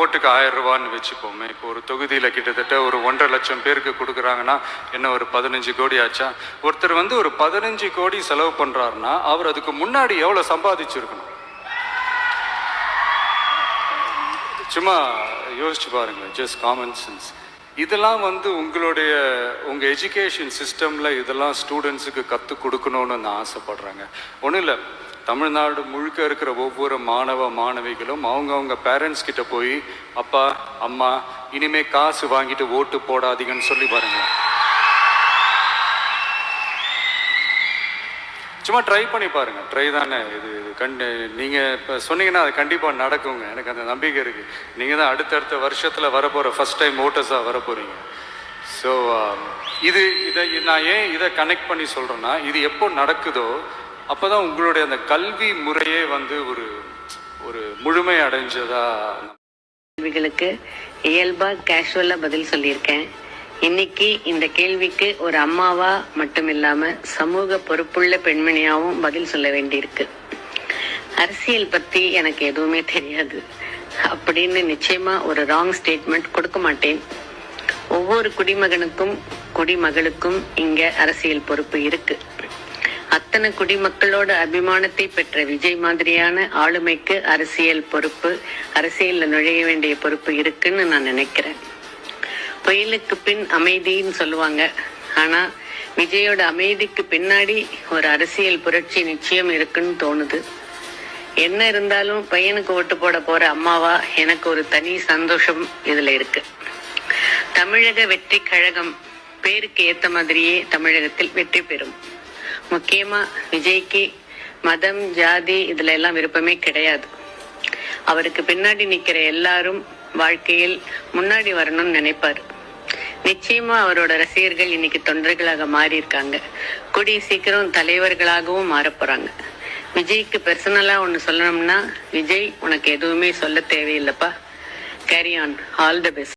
ஓட்டுக்கு 1000 ரூபான்னு வச்சுப்போமே. இப்போ ஒரு தொகுதியில் கிட்டத்தட்ட ஒரு 1.5 லட்சம் பேருக்கு கொடுக்குறாங்கன்னா என்ன ஒரு 15 கோடி ஆச்சா? ஒருத்தர் வந்து ஒரு 15 கோடி செலவு பண்ணுறாருன்னா அவர் அதுக்கு முன்னாடி எவ்வளோ சம்பாதிச்சிருக்கணும்? சும்மா யோசிச்சு பாருங்க, ஜஸ்ட் காமன் சென்ஸ். இதெல்லாம் வந்து உங்கள் எஜுகேஷன் சிஸ்டமில் இதெல்லாம் ஸ்டூடெண்ட்ஸுக்கு கற்றுக் கொடுக்கணும்னு நான் ஆசைப்படுறேங்க. ஒன்றும் இல்லை, தமிழ்நாடு முழுக்க இருக்கிற ஒவ்வொரு மாணவ மாணவிகளும் அவங்கவுங்க பேரண்ட்ஸ் கிட்ட போய் அப்பா அம்மா இனிமே காசு வாங்கிட்டு ஓட்டு போடாதீங்கன்னு சொல்லி பாருங்க. சும்மா ட்ரை பண்ணி பாருங்க. ட்ரை தானே இது. நீங்கள் இப்போ சொன்னீங்கன்னா அது கண்டிப்பாக நடக்குங்க. எனக்கு அந்த நம்பிக்கை இருக்குது. நீங்கள் தான் அடுத்தடுத்த வருஷத்தில் வரப்போகிற ஃபஸ்ட் டைம் ஓட்டர்ஸாக வரப்போகிறீங்க. ஸோ இதை நான் ஏன் இதை கனெக்ட் பண்ணி சொல்கிறேன்னா, இது எப்போ நடக்குதோ அப்போ தான் உங்களுடைய அந்த கல்வி முறையே வந்து ஒரு முழுமை அடைஞ்சதா. கேள்விகளுக்கு இயல்பாக கேஷுவலாக பதில் சொல்லியிருக்கேன். இன்னைக்கு இந்த கேள்விக்கு ஒரு அம்மாவா மட்டும் இல்லாம சமூக பொறுப்புள்ள பெண்மணியாவும் பதில் சொல்ல வேண்டியிருக்கு. அரசியல் பத்தி எனக்கு எதுவுமே தெரியாது அப்படின்னு நிச்சயமா ஒரு ராங் ஸ்டேட்மெண்ட் கொடுக்க மாட்டேன். ஒவ்வொரு குடிமகனுக்கும் குடிமகளுக்கும் இங்க அரசியல் பொறுப்பு இருக்கு. அத்தனை குடிமக்களோட அபிமானத்தை பெற்ற விஜய் மாதிரியான ஆளுமைக்கு அரசியல் பொறுப்பு, அரசியல்ல நுழைய வேண்டிய பொறுப்பு இருக்குன்னு நான் நினைக்கிறேன். புயலுக்கு பின் அமைதின்னு சொல்லுவாங்க. ஆனா விஜயோட அமைதிக்கு பின்னாடி ஒரு அரசியல் புரட்சி நிச்சயம் இருக்குன்னு தோணுது. என்ன இருந்தாலும் பையனுக்கு ஓட்டு போட போற அம்மாவா எனக்கு ஒரு தனி சந்தோஷம் இதுல இருக்கு. தமிழக வெற்றி கழகம் பேருக்கு ஏத்த மாதிரியே தமிழகத்தில் வெற்றி பெறும். முக்கியமா விஜய்க்கு மதம் ஜாதி இதுல எல்லாம் விருப்பமே கிடையாது. அவருக்கு பின்னாடி நிக்கிற எல்லாரும் வாழ்க்கையில் முன்னாடி வரணும்னு நினைப்பாரு. நிச்சயமா அவரோட ரசிகர்கள் இன்னைக்கு தொண்டர்களாக மாறி இருக்காங்க. கூடிய சீக்கிரம் தலைவர்களாகவும் மாற போறாங்க. விஜய்க்கு பர்சனலா ஒன்னு சொல்லணும்னா, விஜய் உனக்கு எதுவுமே சொல்ல தேவையில்லைப்பா. Carry on. All the best.